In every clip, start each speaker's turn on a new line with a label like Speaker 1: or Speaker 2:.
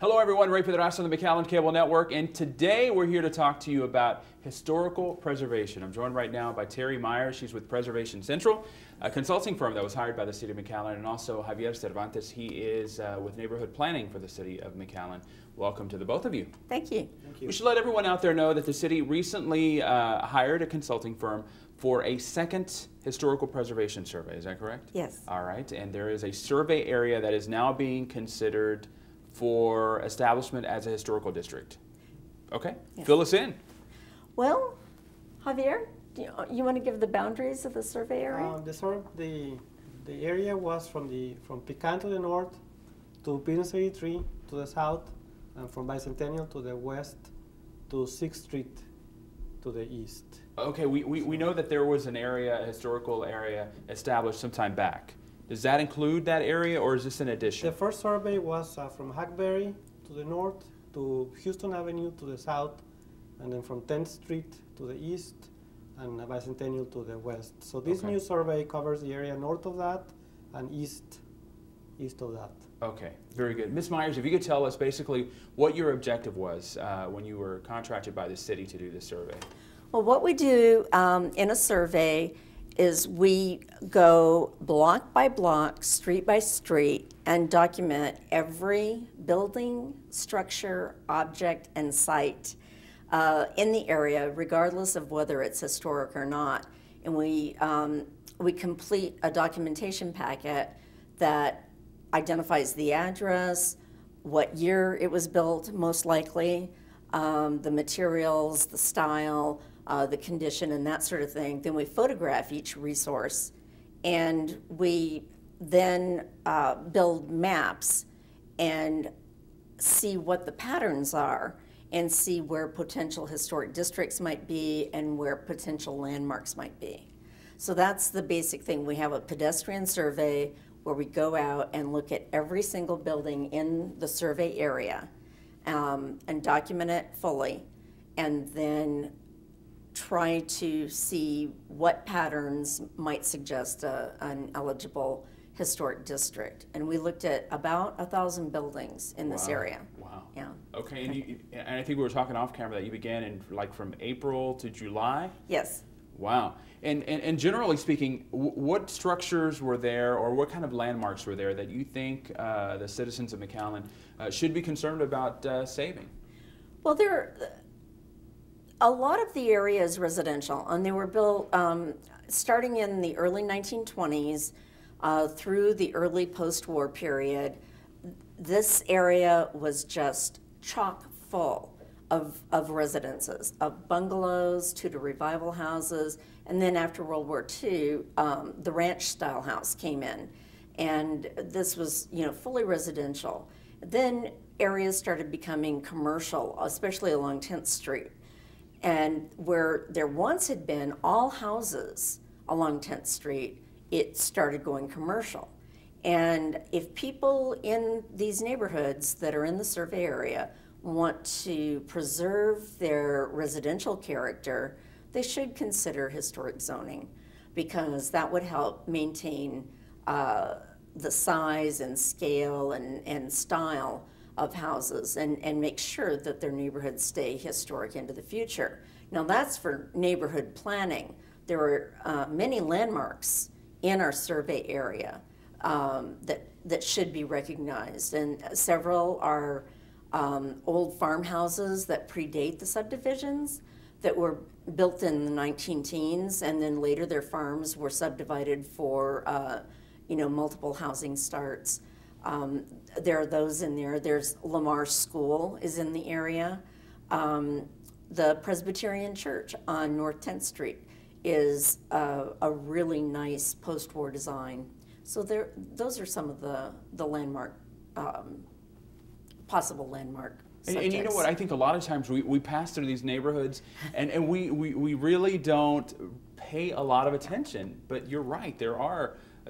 Speaker 1: Hello everyone, Ray Pedraza on the McAllen Cable Network, and today we're here to talk to you about historical preservation. I'm joined right now by Terri Meyers. She's with Preservation Central, a consulting firm that was hired by the City of McAllen, and also Xavier Cervantes. He is with neighborhood planning for the City of McAllen. Welcome to the both of you.
Speaker 2: Thank you.
Speaker 3: Thank you.
Speaker 1: We should let everyone out there know that the city recently hired a consulting firm for a second historical preservation survey. Is that correct?
Speaker 2: Yes.
Speaker 1: All right, and there is a survey area that is now being considered for establishment as a historical district. Okay,
Speaker 2: Yes.
Speaker 1: Fill us in.
Speaker 2: Well, Javier, you want to give the boundaries of the survey area?
Speaker 3: The area was from Pecan to the north to Business 83 to the south, and from Bicentennial to the west to 6th Street to the east.
Speaker 1: Okay, we know that there was an area, a historical area, established some time back. Does that include that area, or is this an addition?
Speaker 3: The first survey was from Hackberry to the north to Houston Avenue to the south, and then from 10th Street to the east, and Bicentennial to the west. So this new survey covers the area north of that and east of that.
Speaker 1: Okay, very good. Ms. Meyers, if you could tell us basically what your objective was when you were contracted by the city to do this survey.
Speaker 2: Well, what we do in a survey is we go block by block, street by street, and document every building, structure, object, and site in the area, regardless of whether it's historic or not. And we complete a documentation packet that identifies the address, what year it was built, most likely, the materials, the style, the condition, and that sort of thing. Then we photograph each resource, and we then build maps and see what the patterns are and see where potential historic districts might be and where potential landmarks might be. So that's the basic thing. We have a pedestrian survey where we go out and look at every single building in the survey area and document it fully, and then try to see what patterns might suggest an eligible historic district. And we looked at about 1,000 buildings in this area.
Speaker 1: Wow.
Speaker 2: Yeah.
Speaker 1: Okay, and I think we were talking off camera that you began in from April to July?
Speaker 2: Yes.
Speaker 1: Wow. And generally speaking, what structures were there, or what kind of landmarks were there that you think the citizens of McAllen should be concerned about saving?
Speaker 2: Well, a lot of the area is residential, and they were built starting in the early 1920s through the early post-war period. This area was just chock full of residences, of bungalows, Tudor revival houses, and then after World War II, the ranch-style house came in, and this was, fully residential. Then areas started becoming commercial, especially along 10th Street. And where there once had been all houses along 10th Street, it started going commercial. And if people in these neighborhoods that are in the survey area want to preserve their residential character, they should consider historic zoning, because that would help maintain the size and scale and style of houses and make sure that their neighborhoods stay historic into the future. Now that's for neighborhood planning. There are many landmarks in our survey area that should be recognized, and several are old farmhouses that predate the subdivisions that were built in the 19-teens, and then later their farms were subdivided for multiple housing starts. There are those in there. There's Lamar School is in the area. The Presbyterian Church on North 10th Street is a really nice post-war design. So those are some of the landmark, possible landmark subjects.
Speaker 1: And you know what, I think a lot of times we pass through these neighborhoods and we really don't pay a lot of attention, but you're right,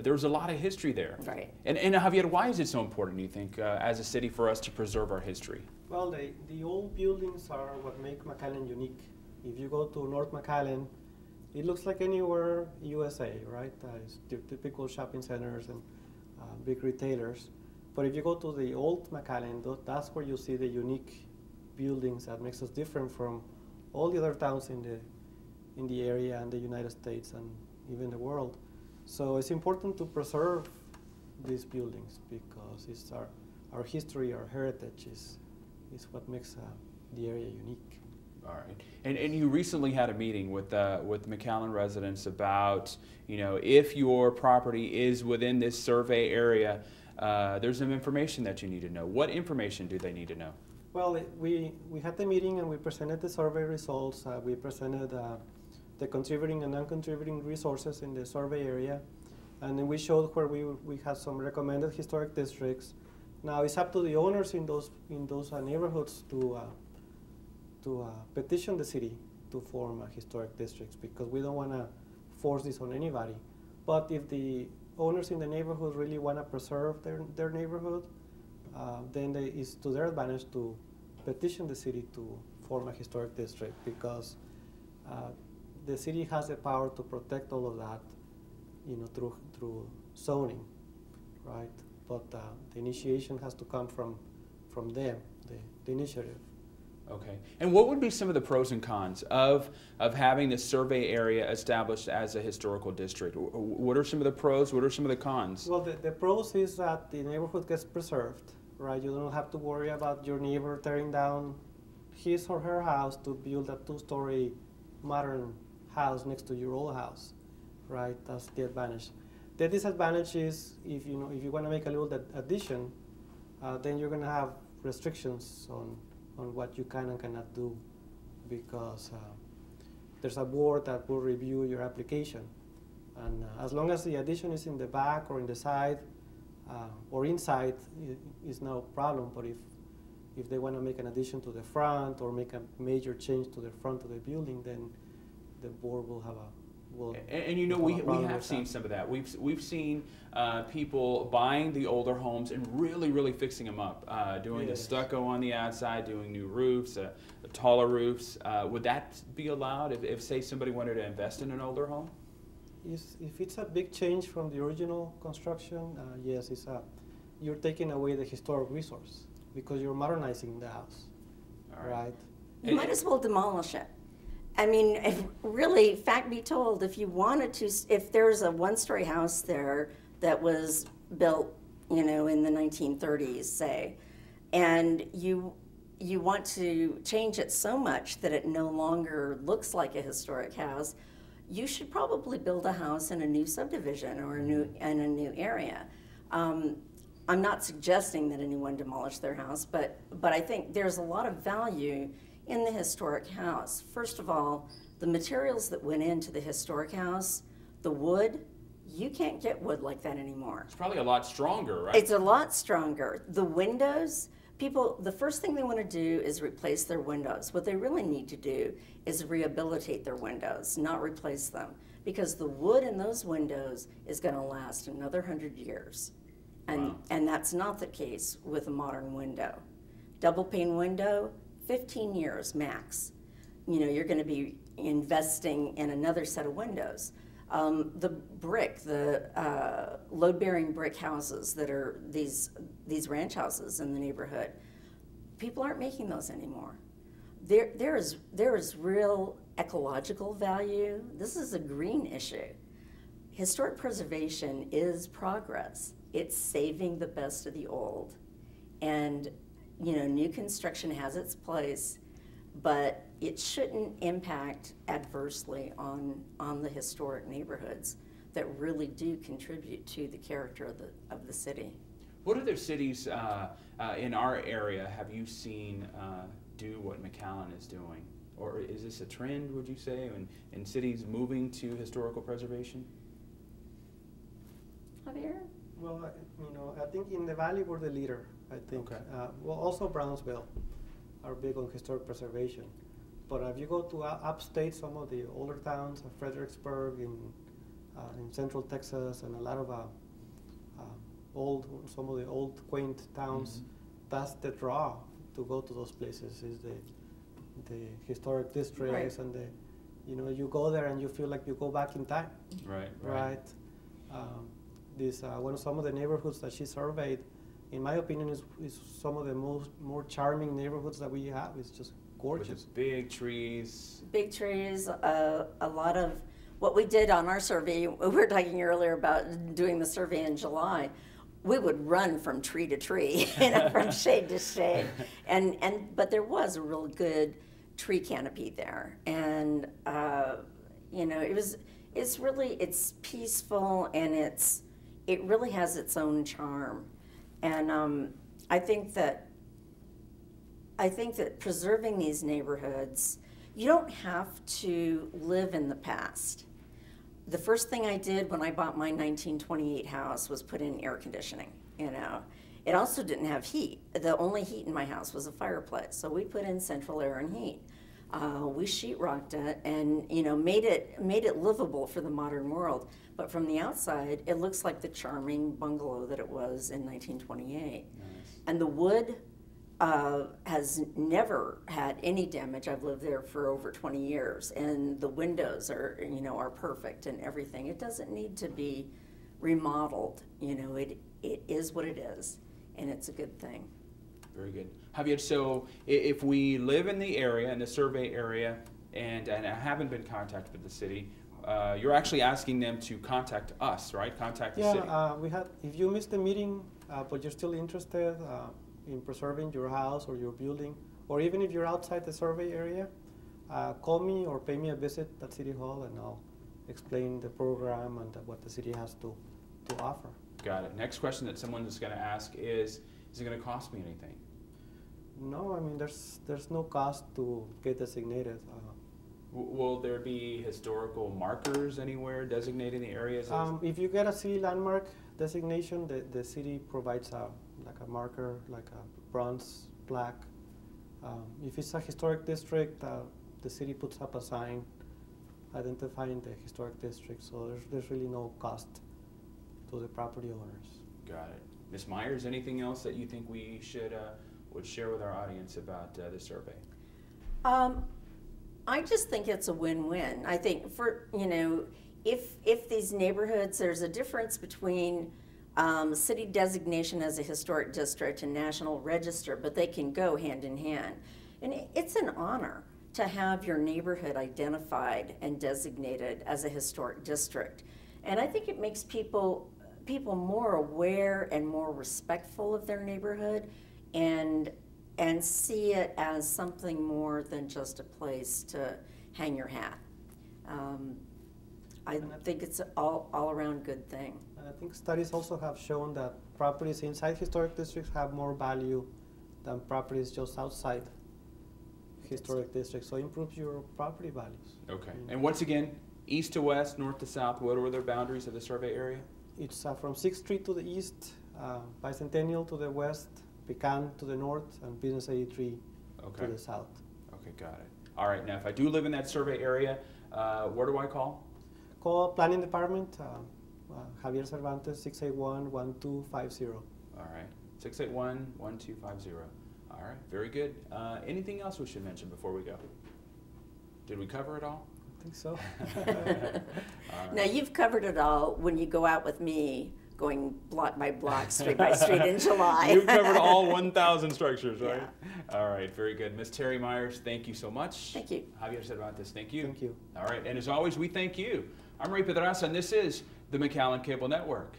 Speaker 1: there's a lot of history there.
Speaker 2: Right.
Speaker 1: And Javier, why is it so important, do you think, as a city, for us to preserve our history?
Speaker 3: Well, the old buildings are what make McAllen unique. If you go to North McAllen, it looks like anywhere USA, right? It's typical shopping centers and big retailers. But if you go to the old McAllen, that's where you see the unique buildings that makes us different from all the other towns in the area and the United States and even the world. So it's important to preserve these buildings because it's our history, our heritage is what makes the area unique.
Speaker 1: All right, and you recently had a meeting with McAllen residents about, you know, if your property is within this survey area, there's some information that you need to know. What information do they need to know?
Speaker 3: Well, we had the meeting and we presented the survey results. We presented the contributing and non-contributing resources in the survey area, and then we showed where we had some recommended historic districts. Now it's up to the owners in those neighborhoods to petition the city to form historic districts because we don't want to force this on anybody. But if the owners in the neighborhood really want to preserve their neighborhood, then it's to their advantage to petition the city to form a historic district because the city has the power to protect all of that, you know, through zoning, right? But the initiation has to come from them, the initiative.
Speaker 1: Okay. And what would be some of the pros and cons of having the survey area established as a historical district? What are some of the pros? What are some of the cons?
Speaker 3: Well, the pros is that the neighborhood gets preserved, right? You don't have to worry about your neighbor tearing down his or her house to build a two-story modern house next to your old house, right? That's the advantage. The disadvantage is if you want to make a little addition, then you're going to have restrictions on what you can and cannot do because there's a board that will review your application. And as long as the addition is in the back or in the side or inside, it's no problem. But if they want to make an addition to the front or make a major change to the front of the building, then the board will have
Speaker 1: and you know, we have seen some of that. We've seen people buying the older homes and really fixing them up, doing the stucco on the outside, doing new roofs, taller roofs. Would that be allowed if say somebody wanted to invest in an older home?
Speaker 3: If it's a big change from the original construction, yes, you're taking away the historic resource because you're modernizing the house, right?
Speaker 2: You might as well demolish it. I mean, really, fact be told, if you wanted to, if there's a one-story house there that was built, you know, in the 1930s, say, and you want to change it so much that it no longer looks like a historic house, you should probably build a house in a new subdivision or in a new area. I'm not suggesting that anyone demolish their house, but I think there's a lot of value in the historic house. First of all, the materials that went into the historic house, the wood, you can't get wood like that anymore.
Speaker 1: It's probably a lot stronger, right?
Speaker 2: It's a lot stronger. The windows, people, the first thing they want to do is replace their windows. What they really need to do is rehabilitate their windows, not replace them, because the wood in those windows is going to last another 100 years. And that's not the case with a modern window. Double pane window, 15 years max. You know, you're going to be investing in another set of windows. The brick, the load-bearing brick houses that are these ranch houses in the neighborhood, people aren't making those anymore. There is real ecological value. This is a green issue. Historic preservation is progress. It's saving the best of the old. And you know, new construction has its place, but it shouldn't impact adversely on the historic neighborhoods that really do contribute to the character of the city.
Speaker 1: What other cities in our area have you seen do what McAllen is doing? Or is this a trend, would you say, in cities moving to historical preservation?
Speaker 2: Javier?
Speaker 3: Well, you know, I think in the Valley we're the leader. I think.
Speaker 1: Okay.
Speaker 3: Well, also Brownsville are big on historic preservation. But if you go to upstate, some of the older towns, Fredericksburg in central Texas, and a lot of some of the old quaint towns, that's the draw to go to those places. Is the historic districts, and you go there and you feel like you go back in time.
Speaker 1: Right.
Speaker 3: Some of the neighborhoods that she surveyed, in my opinion, is some of the more charming neighborhoods that we have. It's just gorgeous.
Speaker 1: With the big trees.
Speaker 2: Big trees, a lot of what we did on our survey, we were talking earlier about doing the survey in July. We would run from tree to tree, from shade to shade, but there was a real good tree canopy there, and it's peaceful, and it really has its own charm, and I think that preserving these neighborhoods, you don't have to live in the past. The first thing I did when I bought my 1928 house was put in air conditioning, It also didn't have heat. The only heat in my house was a fireplace, so we put in central air and heat. We sheetrocked it and made it livable for the modern world. But from the outside, it looks like the charming bungalow that it was in 1928. Nice. And the wood has never had any damage. I've lived there for over 20 years, and the windows are perfect and everything. It doesn't need to be remodeled. It is what it is, and it's a good thing.
Speaker 1: Very good. Javier, so if we live in the area, in the survey area, and I haven't been contacted with the city, you're actually asking them to contact us, right? Contact the city.
Speaker 3: Yeah, if you missed the meeting, but you're still interested in preserving your house or your building, or even if you're outside the survey area, call me or pay me a visit at City Hall, and I'll explain the program and what the city has to offer.
Speaker 1: Got it. Next question that someone is going to ask is it going to cost me anything?
Speaker 3: No, I mean, there's no cost to get designated.
Speaker 1: Will there be historical markers anywhere designating the areas?
Speaker 3: If you get a city landmark designation, the city provides a marker, like a bronze plaque. If it's a historic district, the city puts up a sign identifying the historic district, so there's really no cost to the property owners.
Speaker 1: Got it. Ms. Meyers, anything else that you think we would share with our audience about the survey?
Speaker 2: I just think it's a win-win. I think if these neighborhoods, there's a difference between city designation as a historic district and National Register, but they can go hand in hand. And it's an honor to have your neighborhood identified and designated as a historic district. And I think it makes people more aware and more respectful of their neighborhood, and see it as something more than just a place to hang your hat. I think it's an all-around good thing.
Speaker 3: And I think studies also have shown that properties inside historic districts have more value than properties just outside historic districts. So it improves your property values.
Speaker 1: Okay. And once again, east to west, north to south, what are the boundaries of the survey area?
Speaker 3: It's from 6th Street to the east, Bicentennial to the west, Pecan to the north, and Business 83 to the south.
Speaker 1: Okay, got it. All right, now if I do live in that survey area, where do I call?
Speaker 3: Call Planning Department, Xavier Cervantes, 681-1250.
Speaker 1: All right, 681-1250. All right, very good. Anything else we should mention before we go? Did we cover it all?
Speaker 3: I think so.
Speaker 1: Right.
Speaker 2: Now, you've covered it all when you go out with me, going block by block, street by street in July.
Speaker 1: You've covered all 1,000 structures, right?
Speaker 2: Yeah.
Speaker 1: All right, very good. Ms. Terri Meyers, thank you so much.
Speaker 2: Thank you.
Speaker 1: Xavier Cervantes, thank you.
Speaker 3: Thank you.
Speaker 1: All right, and as always, we thank you. I'm Ray Pedraza, and this is the McAllen Cable Network.